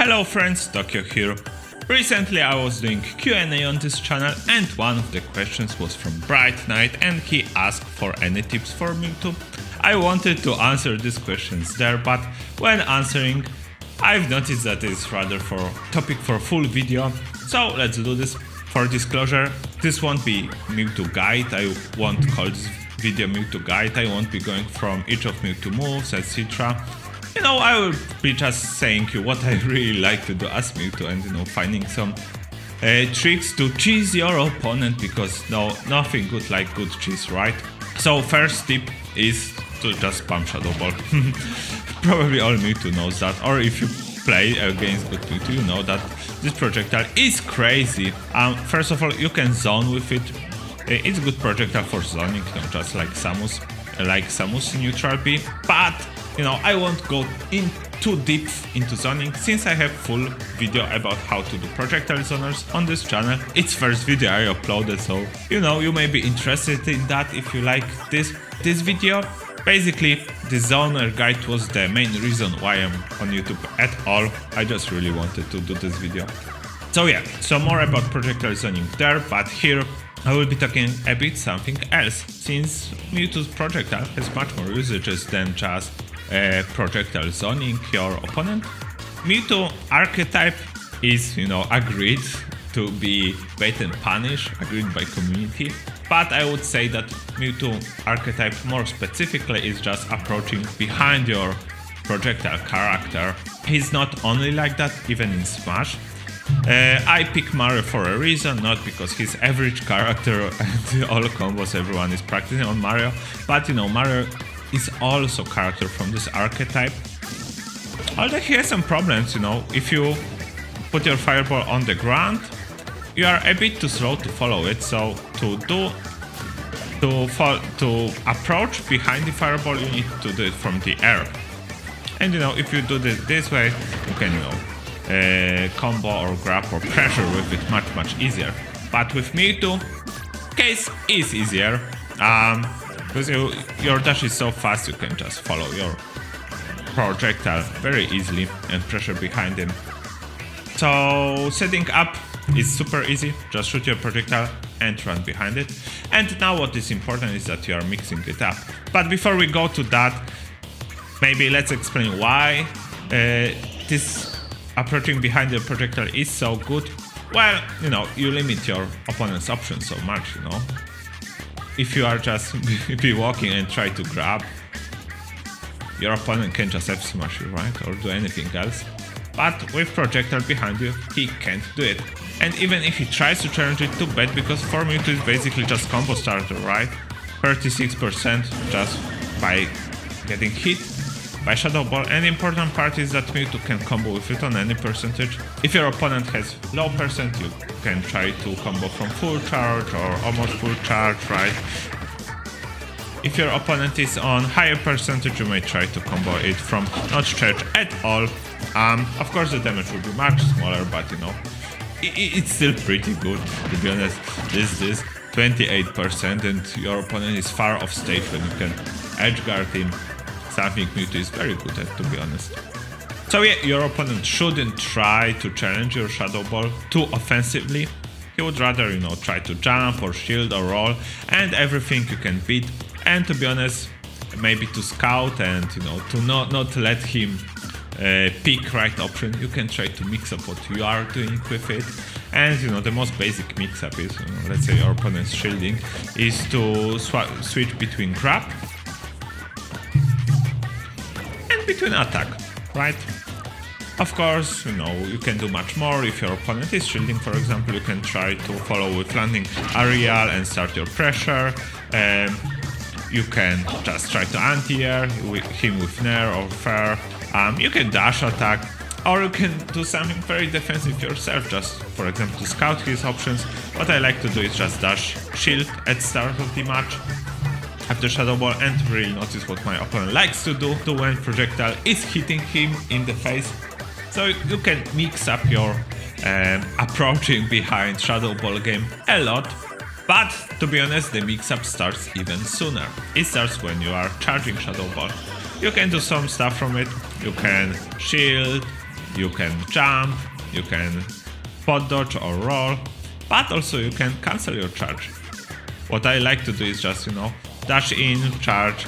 Hello friends, Tokjo here. Recently I was doing Q&A on this channel and one of the questions was from Bright Knight and he asked for any tips for Mewtwo. I wanted to answer these questions there, but when answering I've noticed that it's rather for topic for full video, so let's do this. For disclosure, this won't be Mewtwo guide, I won't call this video Mewtwo guide, I won't be going from each of Mewtwo moves, etc. I will be just saying you what I really like to do as Mewtwo and finding some tricks to cheese your opponent, because nothing good like good cheese, right? So first tip is to just spam Shadow Ball. Probably all Mewtwo knows that, or if you play against good Mewtwo, you know that this projectile is crazy. First of all, you can zone with it. It's a good projectile for zoning, just like Samus in neutral B, but I won't go in too deep into zoning since I have full video about how to do projectile zoners on this channel. It's first video I uploaded, so you may be interested in that if you like this video. Basically, the zoner guide was the main reason why I'm on YouTube at all. I just really wanted to do this video. So yeah, so more about projectile zoning there, but here I will be talking a bit something else, since Mewtwo's projectile has much more usages than just projectile zoning your opponent. Mewtwo archetype is, agreed to be bait and punish, agreed by community, but I would say that Mewtwo archetype more specifically is just approaching behind your projectile character. He's not only like that, even in Smash. I pick Mario for a reason, not because he's average character and all combos everyone is practicing on Mario, but Mario is also character from this archetype. Although he has some problems, if you put your fireball on the ground, you are a bit too slow to follow it, so to approach behind the fireball you need to do it from the air. And if you do this way, you can combo or grab or pressure with it much easier. But with Mewtwo, case is easier, because your dash is so fast you can just follow your projectile very easily and pressure behind him. So setting up is super easy, just shoot your projectile and run behind it. And now what is important is that you are mixing it up. But before we go to that, maybe let's explain why this approaching behind the projectile is so good. Well, you limit your opponent's options so much, If you are just be walking and try to grab, your opponent can just F-smash you, right? Or do anything else. But with projectile behind you, he can't do it. And even if he tries to challenge it, too bad, because for Mewtwo is basically just combo starter, right? 36% just by getting hit by Shadow Ball, and the important part is that Mewtwo can combo with it on any percentage. If your opponent has low percent, you can try to combo from full charge or almost full charge, right? If your opponent is on higher percentage, you may try to combo it from not charge at all. Of course the damage will be much smaller, but it's still pretty good, to be honest. This is 28% and your opponent is far off stage when you can edge guard him. Something Mewtwo is very good at, to be honest. So yeah, your opponent shouldn't try to challenge your Shadow Ball too offensively. He would rather, try to jump or shield or roll and everything you can beat. And to be honest, maybe to scout and, to not let him pick right option, you can try to mix up what you are doing with it. And, the most basic mix-up is, let's say your opponent's shielding, is to switch between grab between attack, right? Of course, you can do much more. If your opponent is shielding, for example, you can try to follow with landing aerial and start your pressure. You can just try to anti-air him with nair or fair. You can dash attack, or you can do something very defensive yourself, just for example to scout his options. What I like to do is just dash shield at start of the match after Shadow Ball and really notice what my opponent likes to do when projectile is hitting him in the face. So you can mix up your approaching behind Shadow Ball game a lot, but to be honest, the mix-up starts even sooner. It starts when you are charging Shadow Ball. You can do some stuff from it. You can shield, you can jump, you can spot dodge or roll, but also you can cancel your charge. What I like to do is just, dash in, charge,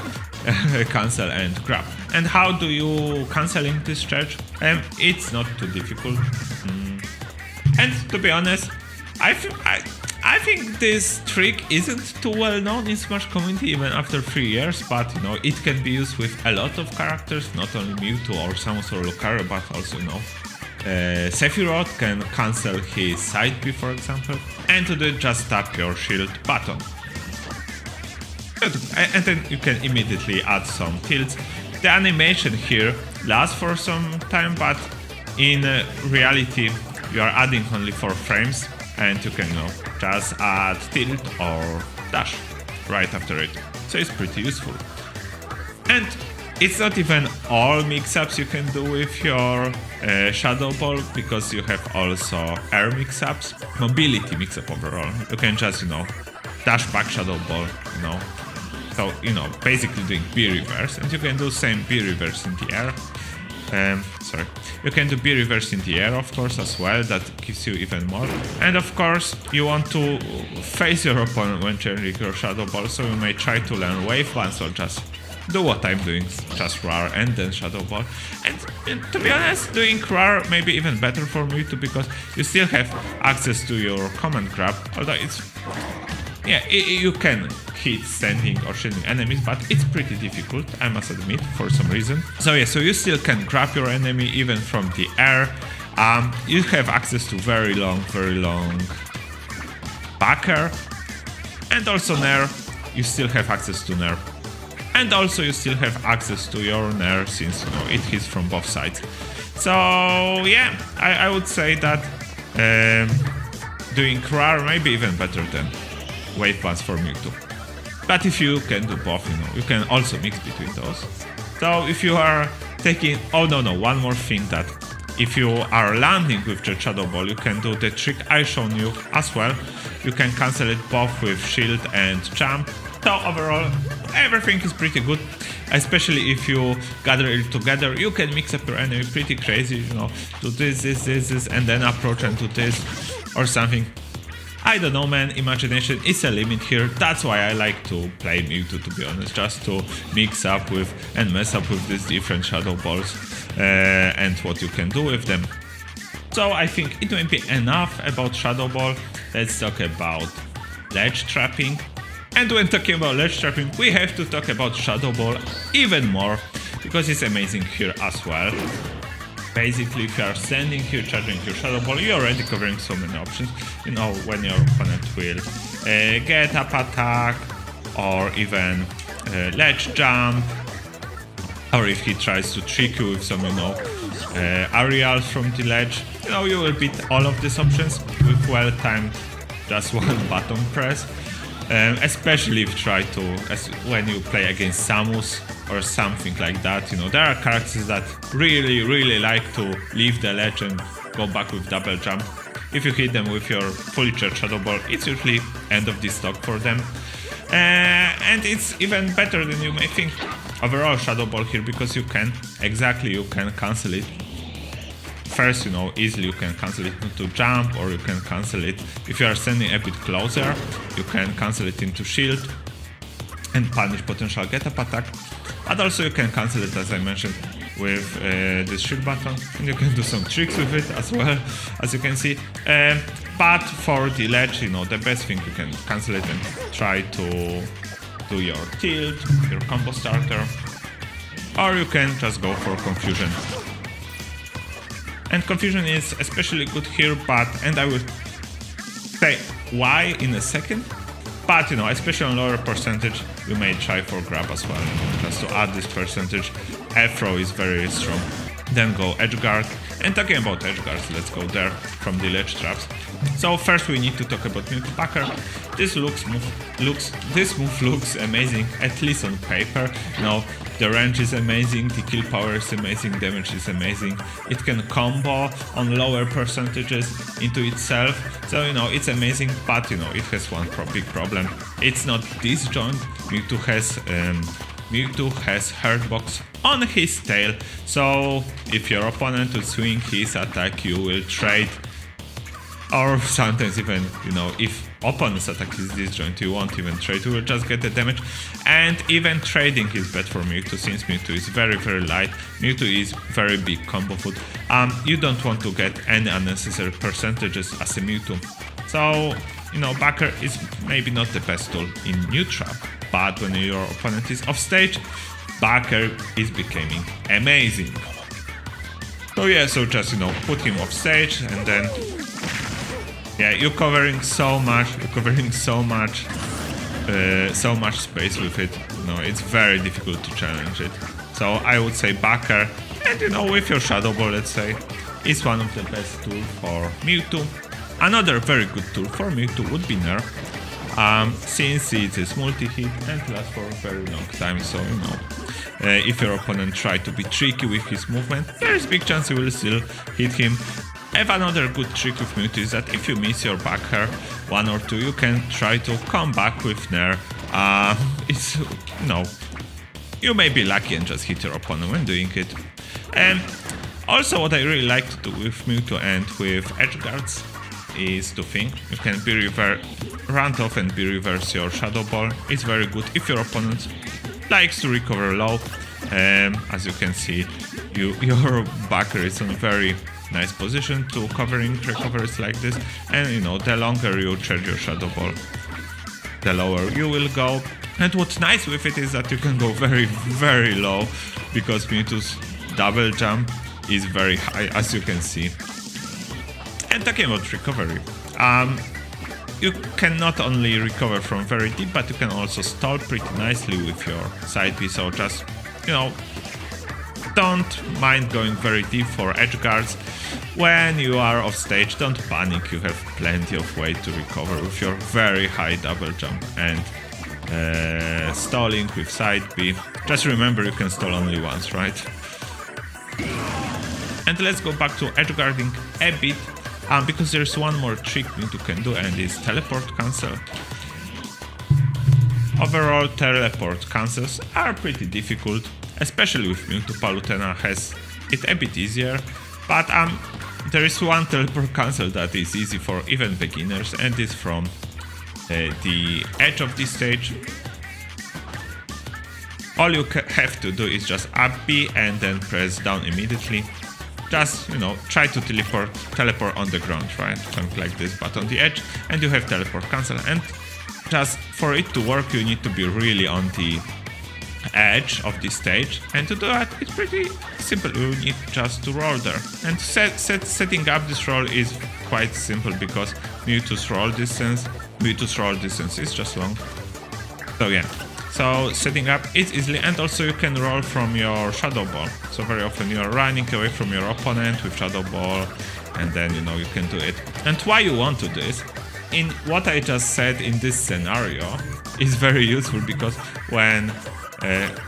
cancel and grab. And how do you canceling this charge? It's not too difficult. And to be honest, I think this trick isn't too well known in Smash community even after 3 years, but it can be used with a lot of characters, not only Mewtwo or Samus or Lucario, but also Sephiroth can cancel his side B, for example, and to do it, just tap your shield button. And then you can immediately add some tilts. The animation here lasts for some time, but in reality you are adding only 4 frames, and you can just add tilt or dash right after it. So it's pretty useful. And it's not even all mix-ups you can do with your Shadow Ball, because you have also air mix-ups, mobility mix-up overall. You can just, dash back Shadow Ball, So, basically doing B reverse, and you can do same B reverse in the air. You can do B reverse in the air, of course, as well. That gives you even more. And of course, you want to face your opponent when changing your Shadow Ball, so you may try to learn Wave Bounce or just do what I'm doing, just RAR and then Shadow Ball. And to be honest, doing RAR may be even better for me too, because you still have access to your command grab, although you can hit standing or shielding enemies, but it's pretty difficult, I must admit, for some reason. So you still can grab your enemy even from the air. You have access to very long back air, and also Nair. You still have access to Nair, and also you still have access to your Nair, since it hits from both sides. So yeah, I would say that doing RAR may be even better than Wave Bounce for Mewtwo. But if you can do both, you can also mix between those. So if you are taking... Oh no, one more thing, that if you are landing with the Shadow Ball, you can do the trick I shown you as well. You can cancel it both with shield and jump. So overall, everything is pretty good. Especially if you gather it together, you can mix up your enemy pretty crazy, do this, and then approach and do this, or something. I don't know, man, imagination is a limit here. That's why I like to play Mewtwo, to be honest, just to mix up with and mess up with these different Shadow Balls and what you can do with them. So I think it may be enough about Shadow Ball. Let's talk about ledge trapping. And when talking about ledge trapping, we have to talk about Shadow Ball even more, because it's amazing here as well. Basically, if you are standing here charging your Shadow Ball, you're already covering so many options. When your opponent will get up attack, or even ledge jump, or if he tries to trick you with some, aerials from the ledge, you will beat all of these options with well-timed just one button press. Especially if you try to, when you play against Samus or something like that, there are characters that really like to leave the ledge and go back with double jump. If you hit them with your fully charged Shadow Ball, it's usually end of the stock for them. And it's even better than you may think. Overall Shadow Ball here, because you can cancel it. First, easily you can cancel it into jump, or you can cancel it if you are standing a bit closer. You can cancel it into shield and punish potential get-up attack. But also you can cancel it, as I mentioned, with this shield button, and you can do some tricks with it as well, as you can see. But for the ledge, the best thing, you can cancel it and try to do your tilt, your combo starter, or you can just go for confusion. And confusion is especially good here, and I will say why in a second. But especially on lower percentage, you may try for grab as well, just to add this percentage. F-throw is very strong. Then go edge guard. And talking about edge guards, let's go there from the ledge traps. So first we need to talk about Mewtwo Packer. This move looks amazing, at least on paper. The range is amazing, the kill power is amazing, damage is amazing. It can combo on lower percentages into itself. So it's amazing, but it has one big problem. It's not disjoint. Mewtwo has Mewtwo has Hurt Box on his tail, so if your opponent will swing his attack, you will trade. Or sometimes even, if opponent's attack is disjoint, you won't even trade, you will just get the damage. And even trading is bad for Mewtwo, since Mewtwo is very, very light. Mewtwo is very big combo food. You don't want to get any unnecessary percentages as a Mewtwo. So, backer is maybe not the best tool in new trap, but when your opponent is off stage, backer is becoming amazing. So yeah, so just, put him off stage and then... Yeah, you're covering so much space with it. It's very difficult to challenge it. So I would say backer, and with your Shadow Ball, let's say, is one of the best tools for Mewtwo. Another very good tool for Mewtwo would be Nerf, since it is multi-hit and lasts for a very long time. So if your opponent tries to be tricky with his movement, there is big chance you will still hit him. Have another good trick with Mewtwo is that if you miss your backer 1 or 2, you can try to come back with Nair. You may be lucky and just hit your opponent when doing it. And also what I really like to do with Mewtwo and with edge guards is to think. You can be run off and be reverse your Shadow Ball. It's very good if your opponent likes to recover low. As you can see, your backer is on very nice position to covering recoveries like this, and the longer you charge your Shadow Ball, the lower you will go. And what's nice with it is that you can go very, very low, because Mewtwo's double jump is very high, as you can see. And talking about recovery, you can not only recover from very deep, but you can also stall pretty nicely with your side B. So just don't mind going very deep for edge guards. When you are off stage, don't panic, you have plenty of way to recover with your very high double jump and stalling with side B. Just remember, you can stall only once, right? And let's go back to edge guarding a bit, because there's one more trick Mewtwo can do, and it's teleport cancel. Overall, teleport cancels are pretty difficult, especially with Mewtwo. Palutena has it a bit easier, but there is one teleport cancel that is easy for even beginners, and it's from the edge of this stage. All you have to do is just up B and then press down immediately. Just, try to teleport on the ground, right? Something like this, but on the edge, and you have teleport cancel. And just for it to work, you need to be really on the edge of the stage, and to do that, it's pretty simple. You need just to roll there, and setting up this roll is quite simple, because Mewtwo's roll distance is just long. So yeah, so setting up is easily, and also you can roll from your Shadow Ball. So very often you are running away from your opponent with Shadow Ball, and then you can do it. And why you want to do this, in what I just said in this scenario, is very useful, because when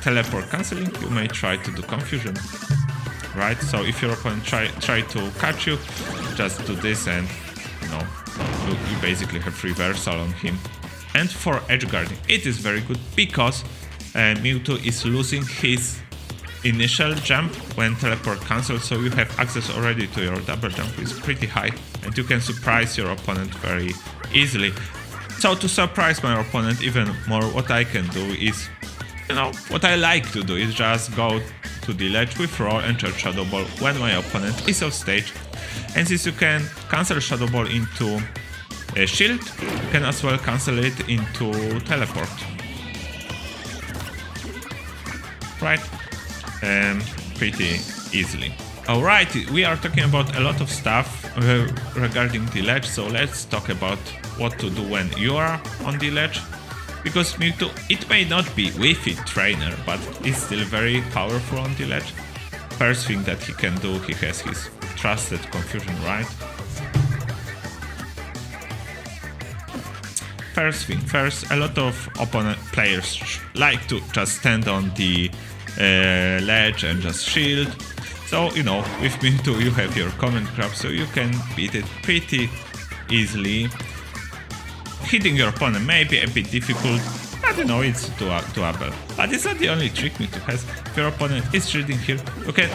teleport cancelling, you may try to do confusion, right? So if your opponent try to catch you, just do this, and you basically have reversal on him. And for edge guarding, it is very good, because Mewtwo is losing his initial jump when teleport cancels, so you have access already to your double jump, which is pretty high, and you can surprise your opponent very easily. So to surprise my opponent even more, what I can do is, what I like to do is just go to the ledge with roll and charge Shadow Ball when my opponent is off stage. And since you can cancel Shadow Ball into a shield, you can as well cancel it into teleport. Right? Pretty easily. Alright, we are talking about a lot of stuff regarding the ledge, so let's talk about what to do when you are on the ledge. Because Mewtwo, it may not be Wi-Fi trainer, but it's still very powerful on the ledge. First thing that he can do, he has his trusted confusion, right? First thing first, a lot of opponent players like to just stand on the ledge and just shield. So, with Mewtwo you have your command grab, so you can beat it pretty easily. Hitting your opponent may be a bit difficult, I don't know, it's doable. But it's not the only trick Mewtwo has. If your opponent is shielding here, you can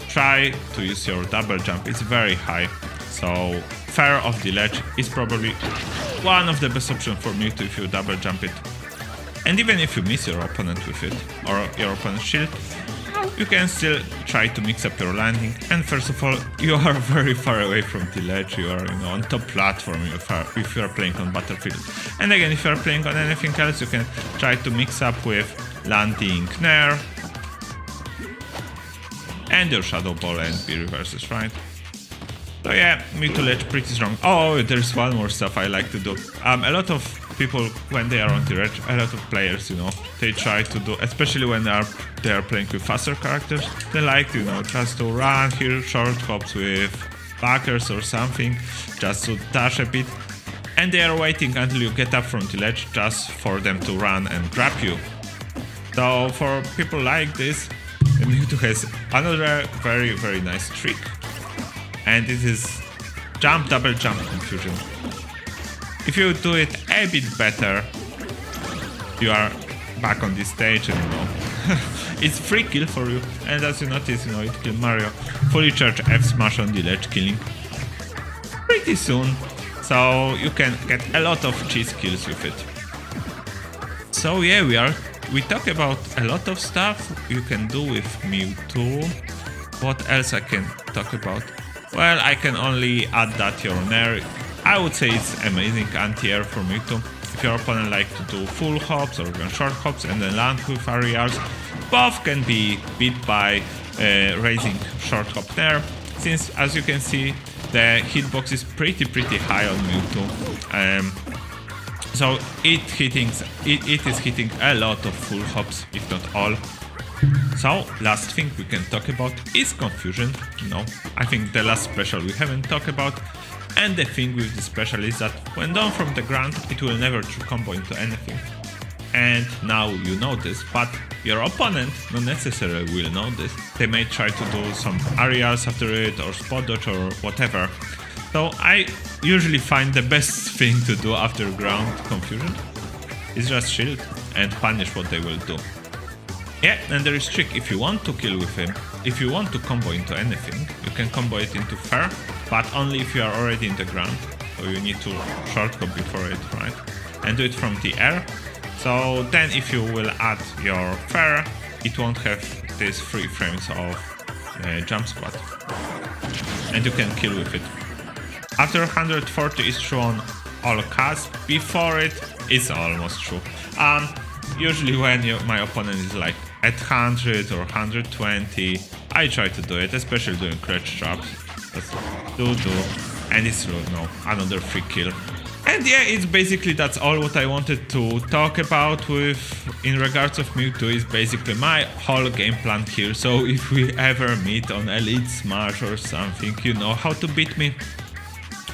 try to use your double jump. It's very high, so fair off the ledge is probably one of the best options for Mewtwo if you double jump it. And even if you miss your opponent with it, or your opponent's shield, you can still try to mix up your landing. And first of all, you are very far away from the ledge. You are, on top platform if you are playing on battlefield. And again, if you are playing on anything else, you can try to mix up with landing Nair and your Shadow Ball and be reverses, right? So yeah, Mewtwo ledge pretty strong. Oh, there's one more stuff I like to do. A lot of people, when they are on the ledge, a lot of players, they try to do, especially when they are playing with faster characters, they like to, just to run here, short hops with backers or something, just to dash a bit, and they are waiting until you get up from the ledge just for them to run and grab you. So for people like this, Mewtwo has another very, very nice trick, and it is jump, double jump confusion. If you do it a bit better, you are back on this stage and it's free kill for you. And as you notice, it killed Mario. Fully charged F smash on the ledge, killing pretty soon. So you can get a lot of cheese kills with it. So yeah, we talk about a lot of stuff you can do with Mewtwo. What else I can talk about? Well, I can only add that your Nair, I would say it's amazing anti-air for Mewtwo. If your opponent likes to do full hops or even short hops and then land with aerials, both can be beat by raising short hop Nair, since as you can see the hitbox is pretty high on Mewtwo. So it is hitting a lot of full hops, if not all. So last thing we can talk about is confusion. I think the last special we haven't talked about. And the thing with the special is that when down from the ground, it will never true combo into anything. And now you know this, but your opponent not necessarily will know this. They may try to do some aerials after it or spot dodge or whatever. So I usually find the best thing to do after ground confusion is just shield and punish what they will do. Yeah, and there is trick. If you want to kill with him, if you want to combo into anything, you can combo it into fair, but only if you are already in the ground. So you need to short hop before it, right? And do it from the air. So then if you will add your fair, it won't have these 3 frames of jump squat. And you can kill with it. After 140 is true on all casts, before it, it's almost true. Usually when my opponent is like at 100 or 120, I try to do it, especially doing clutch traps. Just do, and it's another free kill. And yeah, it's basically that's all what I wanted to talk about in regards of Mewtwo. Is basically my whole game plan here. So if we ever meet on Elite Smash or something, you know how to beat me,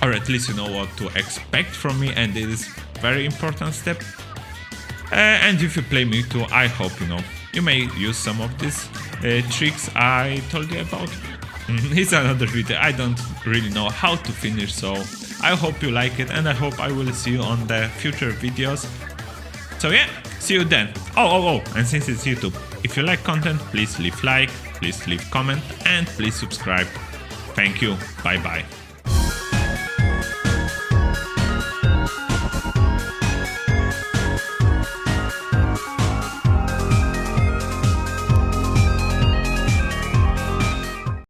or at least you know what to expect from me, and it is very important step. And if you play Mewtwo, I hope you may use some of these tricks I told you about. It's another video. I don't really know how to finish, so I hope you like it, and I hope I will see you on the future videos. So yeah, see you then. Oh, and since it's YouTube, if you like content, please leave like, please leave comment, and please subscribe. Thank you. Bye bye.